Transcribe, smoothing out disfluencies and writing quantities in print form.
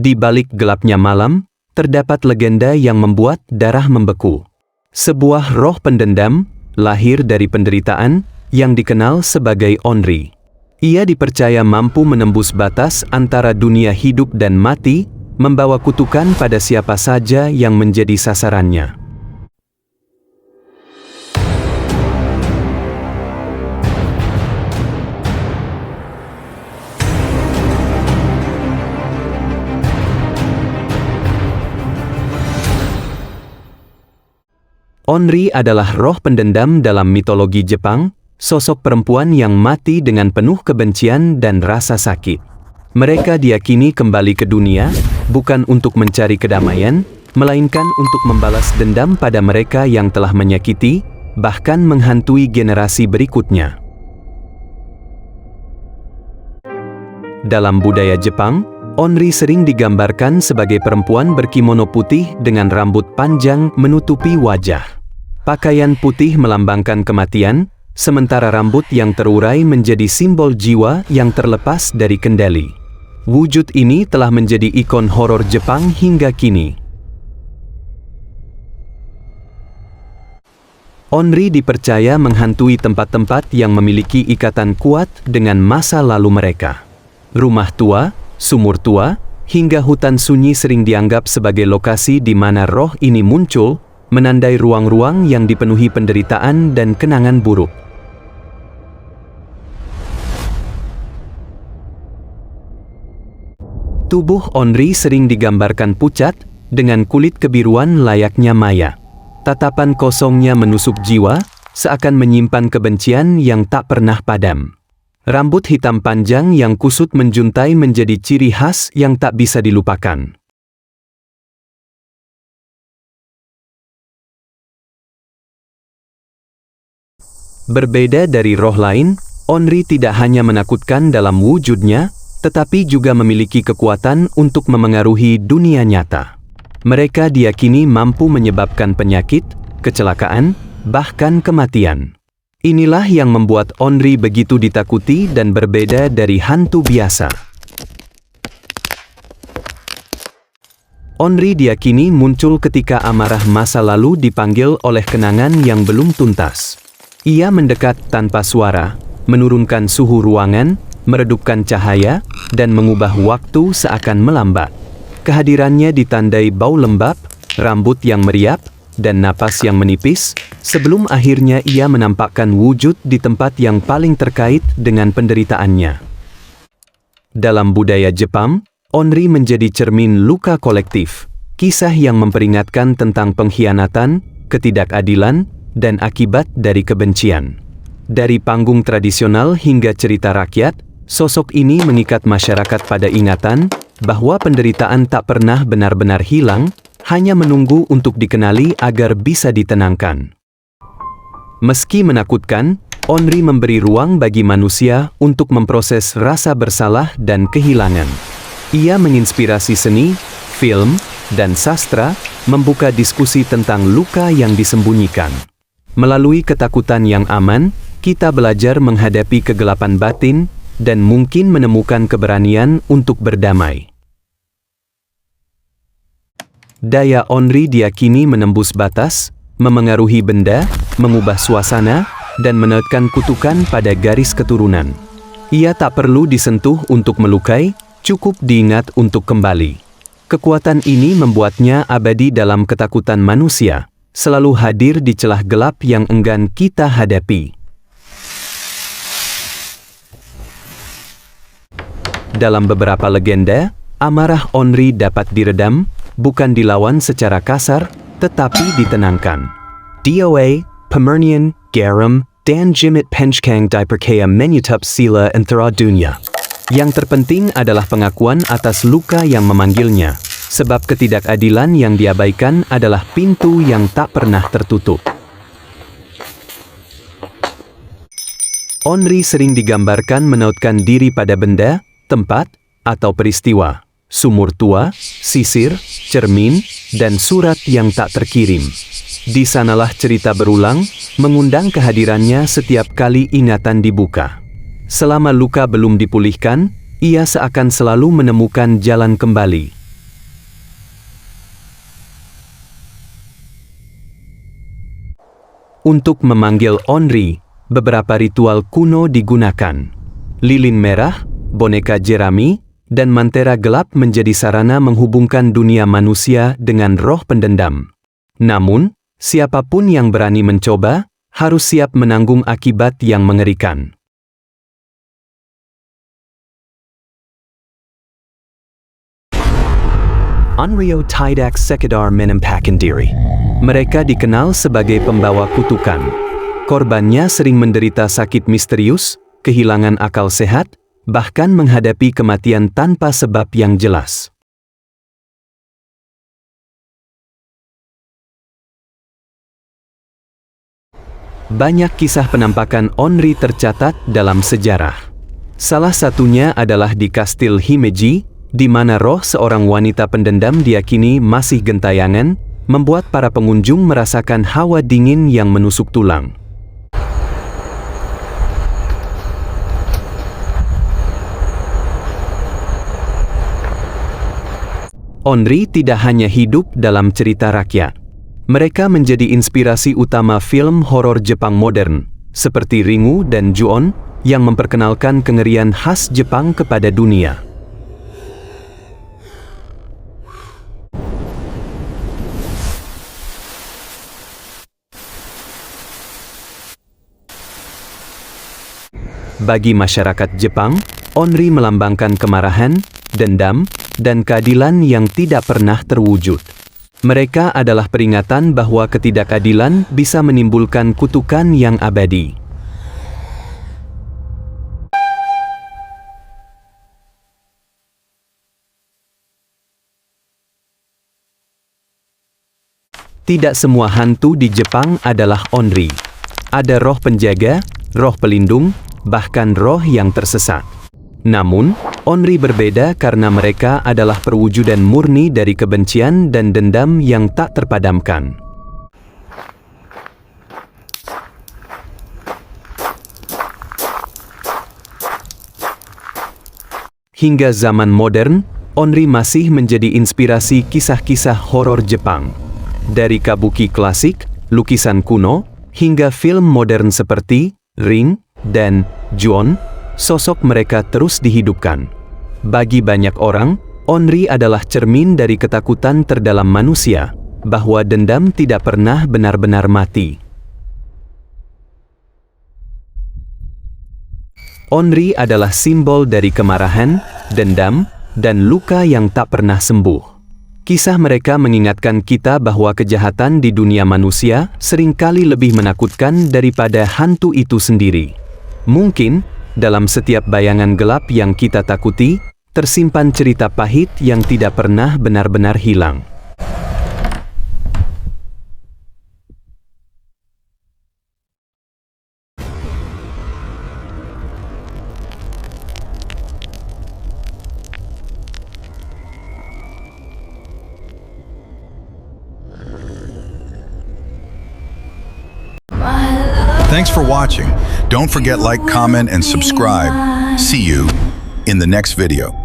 Di balik gelapnya malam, terdapat legenda yang membuat darah membeku. Sebuah roh pendendam, lahir dari penderitaan, yang dikenal sebagai Onri. Ia dipercaya mampu menembus batas antara dunia hidup dan mati, membawa kutukan pada siapa saja yang menjadi sasarannya. Onri adalah roh pendendam dalam mitologi Jepang, sosok perempuan yang mati dengan penuh kebencian dan rasa sakit. Mereka diyakini kembali ke dunia, bukan untuk mencari kedamaian, melainkan untuk membalas dendam pada mereka yang telah menyakiti, bahkan menghantui generasi berikutnya. Dalam budaya Jepang, Onri sering digambarkan sebagai perempuan berkimono putih dengan rambut panjang menutupi wajah. Pakaian putih melambangkan kematian, sementara rambut yang terurai menjadi simbol jiwa yang terlepas dari kendali. Wujud ini telah menjadi ikon horor Jepang hingga kini. Onri dipercaya menghantui tempat-tempat yang memiliki ikatan kuat dengan masa lalu mereka. Rumah tua, sumur tua, hingga hutan sunyi sering dianggap sebagai lokasi di mana roh ini muncul, menandai ruang-ruang yang dipenuhi penderitaan dan kenangan buruk. Tubuh Onri sering digambarkan pucat, dengan kulit kebiruan layaknya Maya. Tatapan kosongnya menusuk jiwa, seakan menyimpan kebencian yang tak pernah padam. Rambut hitam panjang yang kusut menjuntai menjadi ciri khas yang tak bisa dilupakan. Berbeda dari roh lain, Onri tidak hanya menakutkan dalam wujudnya, tetapi juga memiliki kekuatan untuk memengaruhi dunia nyata. Mereka diyakini mampu menyebabkan penyakit, kecelakaan, bahkan kematian. Inilah yang membuat Onri begitu ditakuti dan berbeda dari hantu biasa. Onri diyakini muncul ketika amarah masa lalu dipanggil oleh kenangan yang belum tuntas. Ia mendekat tanpa suara, menurunkan suhu ruangan, meredupkan cahaya, dan mengubah waktu seakan melambat. Kehadirannya ditandai bau lembab, rambut yang meriap, dan napas yang menipis, sebelum akhirnya ia menampakkan wujud di tempat yang paling terkait dengan penderitaannya. Dalam budaya Jepang, Onri menjadi cermin luka kolektif, kisah yang memperingatkan tentang pengkhianatan, ketidakadilan, dan akibat dari kebencian. Dari panggung tradisional hingga cerita rakyat, sosok ini mengikat masyarakat pada ingatan bahwa penderitaan tak pernah benar-benar hilang, hanya menunggu untuk dikenali agar bisa ditenangkan. Meski menakutkan, Onri memberi ruang bagi manusia untuk memproses rasa bersalah dan kehilangan. Ia menginspirasi seni, film, dan sastra, membuka diskusi tentang luka yang disembunyikan. Melalui ketakutan yang aman, kita belajar menghadapi kegelapan batin dan mungkin menemukan keberanian untuk berdamai. Daya Onri diyakini menembus batas, memengaruhi benda, mengubah suasana, dan menekan kutukan pada garis keturunan. Ia tak perlu disentuh untuk melukai, cukup diingat untuk kembali. Kekuatan ini membuatnya abadi dalam ketakutan manusia, selalu hadir di celah gelap yang enggan kita hadapi. Dalam beberapa legenda, amarah Onri dapat diredam, bukan dilawan secara kasar, tetapi ditenangkan. DOA, Pemernian, Garam, dan Jimit Penchkang Diperkaya Menyutup Sila Antara Dunia. Yang terpenting adalah pengakuan atas luka yang memanggilnya, sebab ketidakadilan yang diabaikan adalah pintu yang tak pernah tertutup. Onri sering digambarkan menautkan diri pada benda, tempat, atau peristiwa, sumur tua, sisir, cermin, dan surat yang tak terkirim. Di sanalah cerita berulang, mengundang kehadirannya setiap kali ingatan dibuka. Selama luka belum dipulihkan, ia seakan selalu menemukan jalan kembali. Untuk memanggil Onri, beberapa ritual kuno digunakan. Lilin merah, boneka jerami, dan mantera gelap menjadi sarana menghubungkan dunia manusia dengan roh pendendam. Namun, siapapun yang berani mencoba, harus siap menanggung akibat yang mengerikan. Onryo tidak sekedar menampakkan diri. Mereka dikenal sebagai pembawa kutukan. Korbannya sering menderita sakit misterius, kehilangan akal sehat, bahkan menghadapi kematian tanpa sebab yang jelas. Banyak kisah penampakan Onri tercatat dalam sejarah. Salah satunya adalah di Kastil Himeji, di mana roh seorang wanita pendendam diyakini masih gentayangan, membuat para pengunjung merasakan hawa dingin yang menusuk tulang. Onri tidak hanya hidup dalam cerita rakyat. Mereka menjadi inspirasi utama film horor Jepang modern, seperti Ringu dan Ju-on, yang memperkenalkan kengerian khas Jepang kepada dunia. Bagi masyarakat Jepang, Onri melambangkan kemarahan, dendam, dan keadilan yang tidak pernah terwujud. Mereka adalah peringatan bahwa ketidakadilan bisa menimbulkan kutukan yang abadi. Tidak semua hantu di Jepang adalah Onri. Ada roh penjaga, roh pelindung, bahkan roh yang tersesat. Namun, Onri berbeda karena mereka adalah perwujudan murni dari kebencian dan dendam yang tak terpadamkan. Hingga zaman modern, Onri masih menjadi inspirasi kisah-kisah horor Jepang. Dari kabuki klasik, lukisan kuno, hingga film modern seperti Ring dan Ju-on, sosok mereka terus dihidupkan. Bagi banyak orang, Onri adalah cermin dari ketakutan terdalam manusia, bahwa dendam tidak pernah benar-benar mati. Onri adalah simbol dari kemarahan, dendam, dan luka yang tak pernah sembuh. Kisah mereka mengingatkan kita bahwa kejahatan di dunia manusia seringkali lebih menakutkan daripada hantu itu sendiri. Mungkin, dalam setiap bayangan gelap yang kita takuti, tersimpan cerita pahit yang tidak pernah benar-benar hilang. Thanks for watching. Don't forget like, comment, and subscribe. See you in the next video.